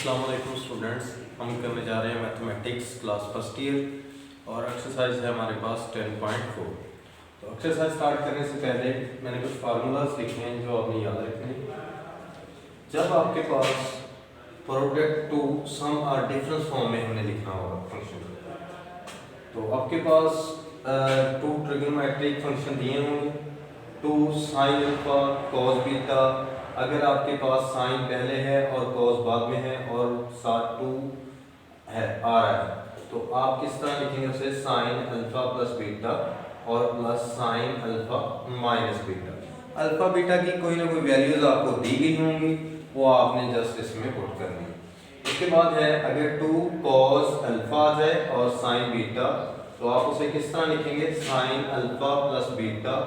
अस्सलाम वालेकुम स्टूडेंट्स, हम करने जा रहे हैं मैथमेटिक्स क्लास फर्स्ट ईयर और एक्सरसाइज है हमारे पास 10.4। तो एक्सरसाइज स्टार्ट करने से पहले मैंने कुछ फार्मूलाज लिखे हैं जो आपने याद रखने हैं। जब आपके पास प्रोडक्ट टू सम और डिफरेंस फॉर्म में हमने लिखना होगा फंक्शन, तो आपके पास टू ट्रिग्नोमेट्रिक फंक्शन दिए होंगे, two sine alpha cos beta. अगर आपके पास साइन पहले है और कॉस बाद में है और साथ टू है आ रहा है, तो आप किस तरह लिखेंगे उसे? साइन अल्फा प्लस बीटा और plus sine alpha minus beta. Alpha beta की कोई ना कोई वैल्यूज आपको दी गई होंगी, वो आपने जस्ट इसमें पुट करनी है। उसके बाद है अगर टू कॉस अल्फा आ जाए और साइन बीटा, तो आप उसे किस तरह लिखेंगे? साइन अल्फा प्लस बीटा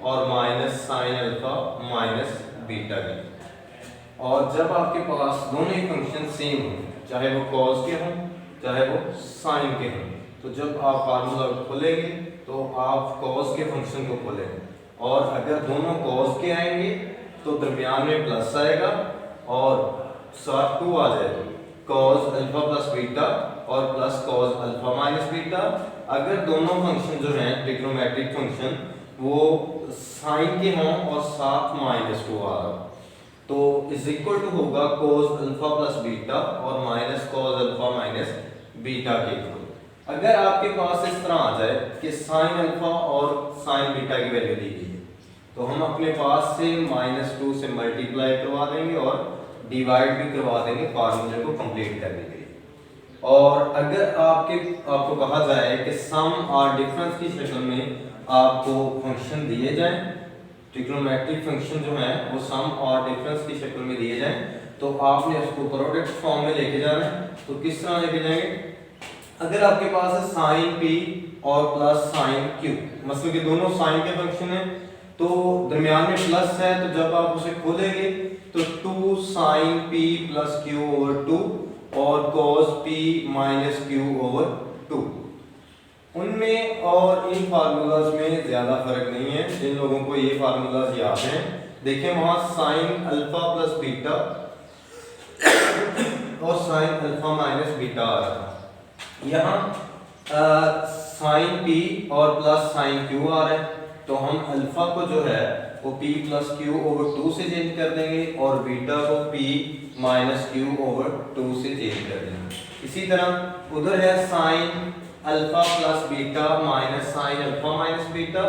और minus sine alpha minus beta की। और जब आपके पास दोनों ही फंक्शन सेम हो, चाहे वो कॉस के हों चाहे वो साइन के हों, तो जब आप फार्मूला खोलेंगे तो आप कॉस के फंक्शन को खोलेंगे, और अगर दोनों कॉस के आएंगे तो दरमियान में प्लस आएगा और साथ टू आ जाएगा, कॉस अल्फा प्लस बीटा और plus cos alpha minus beta. अगर दोनों फंक्शन जो हैं ट्रिग्नोमेट्रिक फंक्शन वो साइन के हों और साथ माइनस टू आ रहा, तो इज इक्वल टू होगा cos अल्फा प्लस बीटा और minus cos alpha minus beta के इक्वल। अगर आपके पास इस तरह आ जाए कि साइन अल्फा और साइन बीटा की वैल्यू दी गई है, तो हम अपने पास से -2 से मल्टीप्लाई करवा देंगे और डिवाइड भी करवा देंगे फार्मूले को कंप्लीट करने के लिए। और अगर आपको कहा जाए कि सम और डिफरेंस की शक्ल में आपको फंक्शन दिए जाएं, ट्रिग्नोमेट्रिक फंक्शन जो है वो सम और डिफरेंस की शक्ल में दिए जाएं, तो आपने उसको प्रोडक्ट फॉर्म में लेके जाना है। तो किस तरह लेके जाएंगे? अगर आपके पास है साइन पी और प्लस साइन क्यू, मतलब कि दोनों साइन के फंक्शन है, तो दरमियान में प्लस है, तो जब आप उसे खोलेंगे तो 2 sine P plus Q over 2 और cos p minus Q over 2। उनमें और इन फार्मूलाज में ज्यादा फर्क नहीं है। जिन लोगों को ये फार्मूलाज याद हैं, देखें वहां साइन अल्फा प्लस बीटा और साइन अल्फा माइनस बीटा आ रहा है, यहाँ साइन पी और प्लस साइन क्यू आ रहा है, तो हम अल्फा को जो है वो p प्लस क्यू ओवर 2 से चेंज कर देंगे और बीटा को p माइनस क्यू ओवर 2 से चेंज कर देंगे। इसी तरह उधर है sine alpha plus beta minus sine alpha minus beta,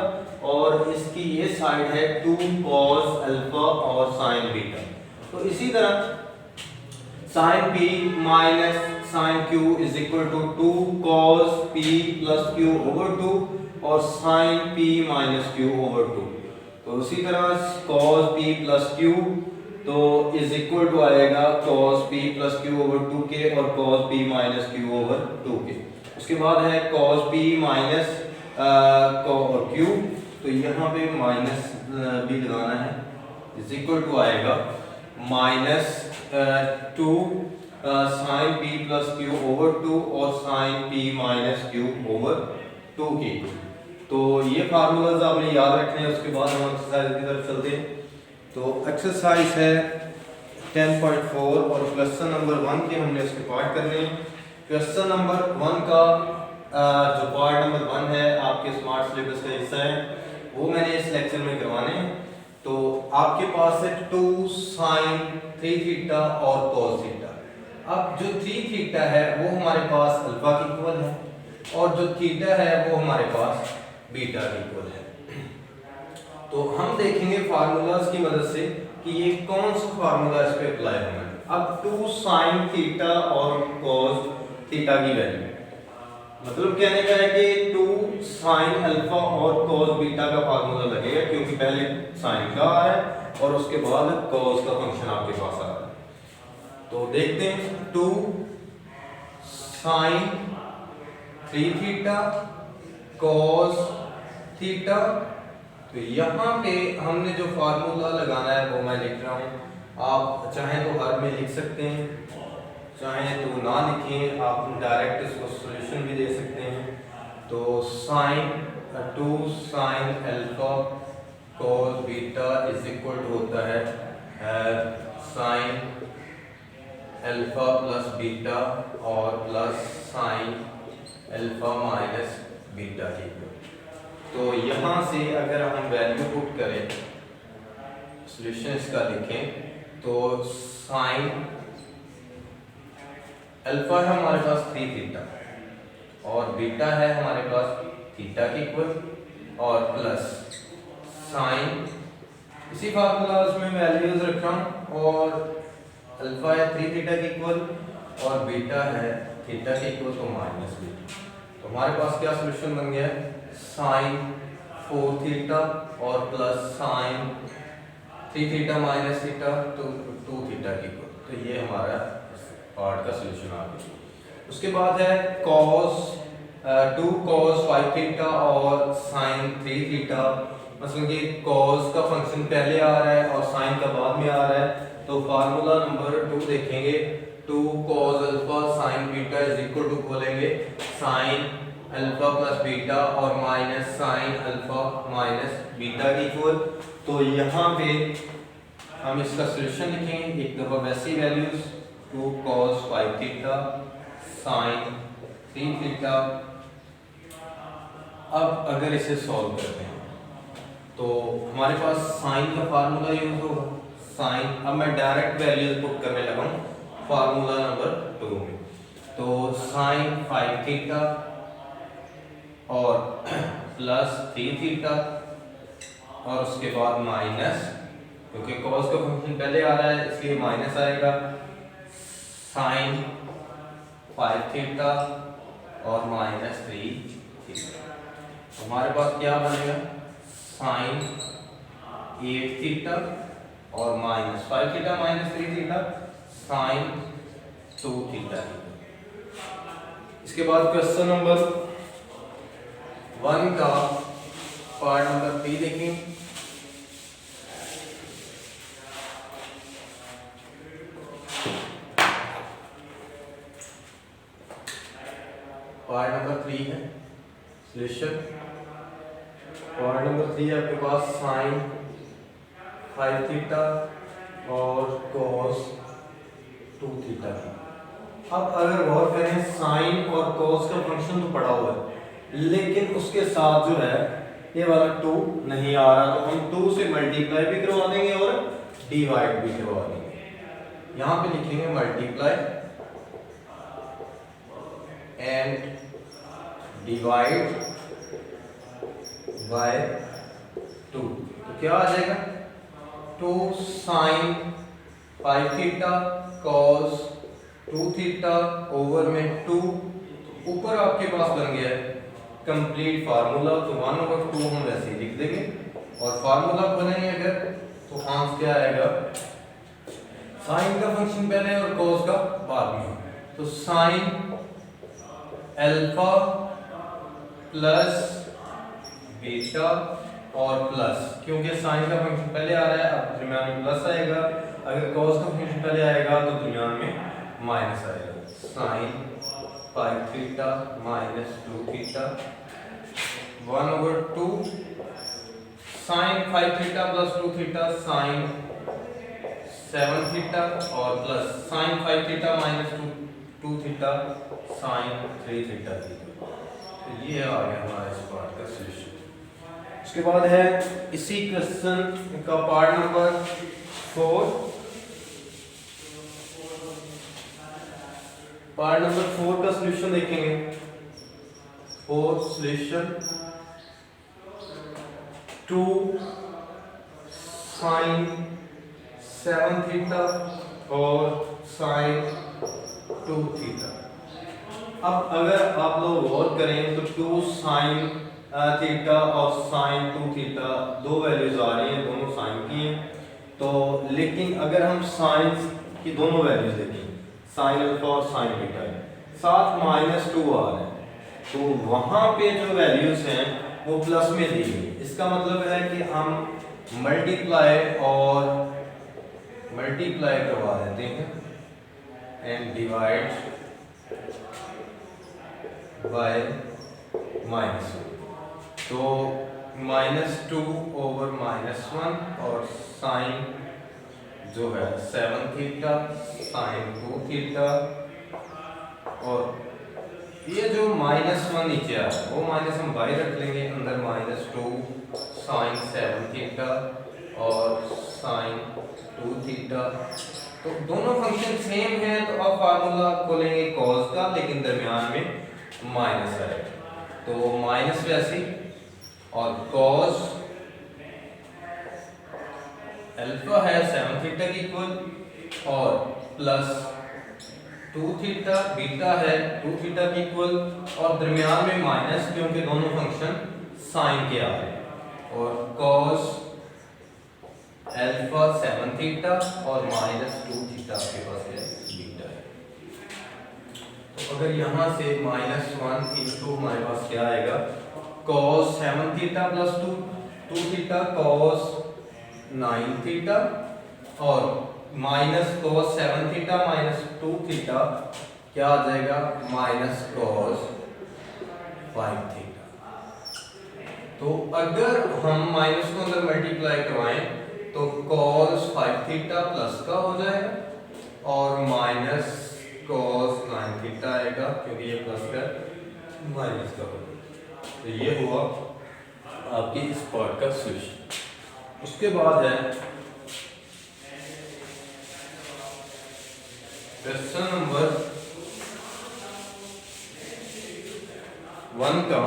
और इसकी ये साइड है 2 cos अल्फा और साइन बीटा। तो इसी तरह sine p minus sine q is equal to 2 cos p plus q over 2 और sine p minus q over 2। तो इसी तरह cos p प्लस q तो इज इक्वल टू आएगा cos p plus q over 2 के और cos p minus q over 2 के। उसके बाद है cos p माइनस q, तो यहाँ पे माइनस भी लगाना है, इज इक्वल टू आएगा minus 2 sine p plus q over 2 और sine p minus q over 2 की। तो ये फार्मूलाज आपने याद रखने हैं। उसके बाद हम एक्सरसाइज की तरफ चलते हैं। तो एक्सरसाइज है 10.4 और क्वेश्चन नंबर 1 के हमने उसके पार्ट करने हैं। क्वेश्चन नंबर 1 का जो पार्ट नंबर 1 है आपके स्मार्ट सिलेबस का हिस्सा है, वो मैंने इस लेक्चर में करवाने हैं। तो आपके पास है 2 साइन 3 थीटा और cos थीटा। अब जो 3 थीटा है वो हमारे पास अल्फा की इक्वल है और जो थीटा है वो हमारे पास बीटा की इक्वल है। तो हम देखेंगे फार्मूलाज की मदद से कि ये कौन सा फार्मूला इस पे अप्लाई होना है। अब 2 साइन थीटा और cos थीटा की वैल्यू, मतलब कहने का है कि 2 साइन अल्फा और cos बीटा का फार्मूला लगेगा, क्योंकि पहले साइन का आ रहा है और उसके बाद cos का फंक्शन आपके पास आ रहा है। तो देखते हैं 2 साइन 3 थीटा cos थीटा। तो यहाँ पे हमने जो फार्मूला लगाना है वो मैं लिख रहा हूँ, आप चाहें तो हर में लिख सकते हैं, चाहें तो ना लिखें, आप डायरेक्ट इसको सॉल्यूशन भी दे सकते हैं। तो sine 2 sine alpha cos beta is equal to होता है साइन अल्फा प्लस बीटा और plus sine alpha minus beta की। तो यहाँ से अगर हम वैल्यू पुट करें, सॉल्यूशन इसका लिखें, तो साइन अल्फा है हमारे पास 3 थीटा और बीटा है हमारे पास थीटा के इक्वल और प्लस साइन, इसी फार्मूला उसमें वैल्यूज रखा हूँ, और अल्फा है 3 थीटा के इक्वल और बीटा है थीटा के इक्वल, तो माइनस बीटा। तो हमारे पास क्या सॉल्यूशन बन गया है, साइन 4 थीटा और plus sign 3 theta minus theta तो 2 थीटा के इक्वल। तो ये हमारा पार्ट का सॉल्यूशन आ गया। उसके बाद है cos 2 cos 5 थीटा और sin 3 थीटा। मतलब कि cos का फंक्शन पहले आ रहा है और sin का बाद में आ रहा है, तो फार्मूला नंबर 2 देखेंगे, 2 cos alpha sin beta is equal to बोलेंगे sin अल्फा प्लस बीटा और minus sin alpha minus beta की इक्वल। तो यहाँ पे हम इसका सॉल्यूशन लिखेंगे, एक दफा वैसी values 2 cos 5 theta sin 3 theta. अब अगर इसे सॉल्व करते हैं तो हमारे पास साइन का फार्मूला यूज होगा, साइन, अब मैं डायरेक्ट वैल्यूज पुट करने लगा हूँ फार्मूला नंबर 2 में। तो साइन 5 थीटा और प्लस 3 थीटा और उसके बाद माइनस, क्योंकि cos का फंक्शन पहले आ रहा है इसलिए माइनस आएगा, साइन 5 थीटा और माइनस 3 थीटा। हमारे पास क्या बनेगा, साइन 8 थीटा और minus 5 theta minus 3 theta sine 2 theta. इसके बाद क्वेश्चन नंबर 1 का पार्ट नंबर 3 देखें। पार्ट नंबर 3 है सॉल्यूशन। पार्ट नंबर 3 आपके पास साइन 5 थीटा और cos 2 थीटा की। अब अगर गौर करें, साइन और cos का फंक्शन तो पड़ा हुआ है, लेकिन उसके साथ जो है ये वाला 2 नहीं आ रहा, तो हम 2 से मल्टीप्लाई भी करवा देंगे और डिवाइड भी करवा देंगे। यहाँ पे लिखेंगे मल्टीप्लाई एंड डिवाइड बाय 2, तो क्या आ जाएगा, 2 sine 5 theta cos 2 theta over में 2, ऊपर आपके पास बन गया है कंप्लीट फार्मूला, तो 1/2 हम वैसे ही लिख देंगे और फार्मूला बनाएंगे अगर, तो आंसर क्या आएगा, साइन का फंक्शन पहले और cos का बाद में, तो साइन अल्फा प्लस बीटा और प्लस, क्योंकि साइन का फंक्शन पहले आ रहा है अब दरमियान में प्लस आएगा, अगर cos का फंक्शन पहले आएगा तो दरमियान में माइनस आएगा, sine 5 theta minus 2 theta 1/2 sine 5 theta plus 2 theta sine 7 theta और plus sine 5 theta minus 2 theta sine 3 theta. तो ये आ गया हमारा इस पार्ट का सॉल्यूशन। उसके बाद है इसी क्वेश्चन का पार्ट नंबर 4। पार्ट नंबर 4 का सॉल्यूशन देखेंगे। 4 सॉल्यूशन 2 साइन 7 थीटा और साइन 2 थीटा। अब अगर आप लोग गौर करें तो 2 साइन थीटा और साइन 2 थीटा दो वैल्यूज आ रही हैं, दोनों साइन की हैं, तो लेकिन अगर हम साइन की दोनों वैल्यूज देखें, साइन अल्फा और साइन बीटा है, साथ -2 आ रहे हैं, तो वहां पे जो वैल्यूज हैं वो प्लस में दी गई। इसका मतलब है कि हम मल्टीप्लाई करवा देते हैं एंड डिवाइड बाय -2, तो -2 ओवर -1 और साइन जो है 7 थीटा साइन 2 थीटा, और ये जो -1 नीचे आ रहा है वो माइनस हम बाहर रख लेंगे, अंदर -2 साइन 7 थीटा और साइन 2 थीटा। तो दोनों फंक्शन सेम है, तो अब फार्मूला खोलेंगे कॉस का, लेकिन दरमियान में माइनस है, तो माइनस वैसे और कॉस अल्फा है 7 थीटा की इक्वल, और प्लस 2 थीटा बीटा है 2 थीटा की इक्वल, और दरमियान में माइनस क्योंकि दोनों फंक्शन साइन के आ रहे हैं, और कॉस अल्फा 7 थीटा और -2 थीटा आपके पास है बीटा है। तो अगर यहाँ से -1 इंटू हमारे पास क्या आएगा, cos 7 theta plus 2 theta cos 9 theta, और minus cos 7 theta minus 2 theta क्या आ जाएगा, माइनस कॉस 5 थीटा। तो अगर हम माइनस को अंदर मल्टीप्लाई करवाएं तो कॉस 5 थीटा प्लस का हो जाएगा, और माइनस कॉस 9 थीटा आएगा क्योंकि ये प्लस का माइनस का होगा। तो ये हुआ आपकी इस पार्ट का सॉल्यूशन। उसके बाद है क्वेश्चन नंबर 1 का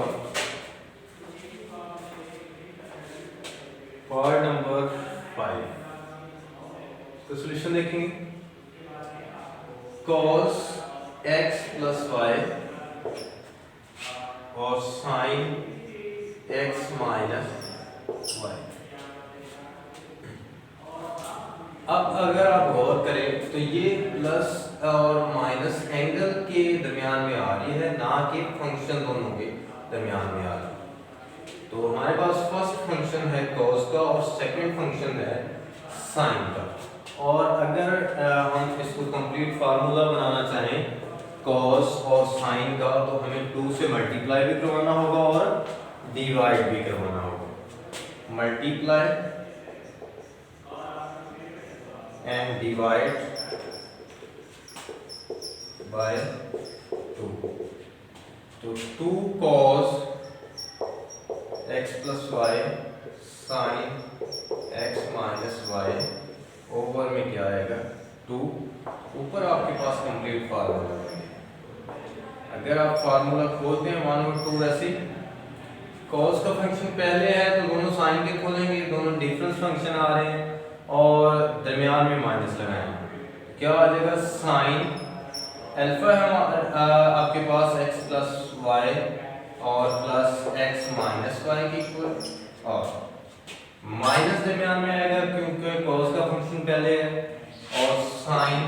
पार्ट नंबर 5। तो सॉल्यूशन देखेंगे, cos x प्लस वाई और sin x माइनस वाई। अब अगर आप गौर करें तो ये प्लस और माइनस एंगल के दरमियान में आ रही है, ना कि फंक्शन दोनों के दरमियान में आ रही है। तो हमारे पास फर्स्ट फंक्शन है cos का और सेकंड फंक्शन है sin का, और अगर हम इसको कंप्लीट फार्मूला बनाना चाहें cos और sin का, तो हमें 2 से मल्टीप्लाई भी करवाना होगा और डिवाइड भी करवाना होगा। Multiply and divide by 2। तो 2 cos x plus y sin x minus y over में क्या आएगा 2। ऊपर आपके पास कंप्लीट फार्मूला है। अगर आप फार्मूला खोलते हैं 1/2 ऐसे, cos का फंक्शन पहले है तो दोनों साइन के खोलेंगे, दोनों डिफरेंस फंक्शन आ रहे हैं, और दरमियान में माइनस लगाएंगे, क्या आ जाएगा साइन अल्फा है आपके पास x प्लस वाई और प्लस x माइनस वाई की इक्वल, और माइनस दरमियान में आएगा क्योंकि cos का फंक्शन पहले है, और sine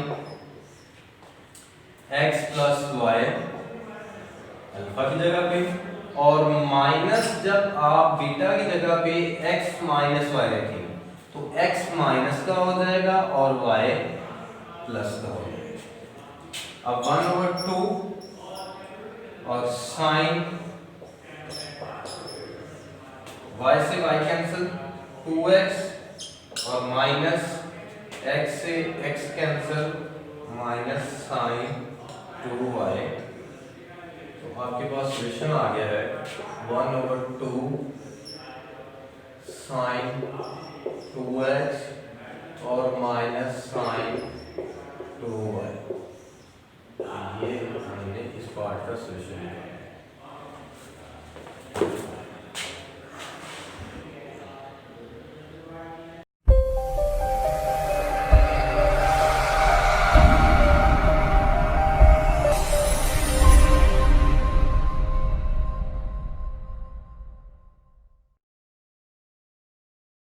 x plus Y alpha की जगह पे, और माइनस जब आप बीटा की जगह पे x माइनस वाई रखेंगे तो x माइनस का हो जाएगा और y प्लस का हो जाएगा। अब 1/2 और साइन y से y कैंसिल 2x, और माइनस x से x cancel minus sine 2y। तो आपके पास सॉल्यूशन आ गया है 1/2 साइन 2x और माइनस साइन 2y। ये हमने इस पार्ट का सॉल्यूशन लिखा।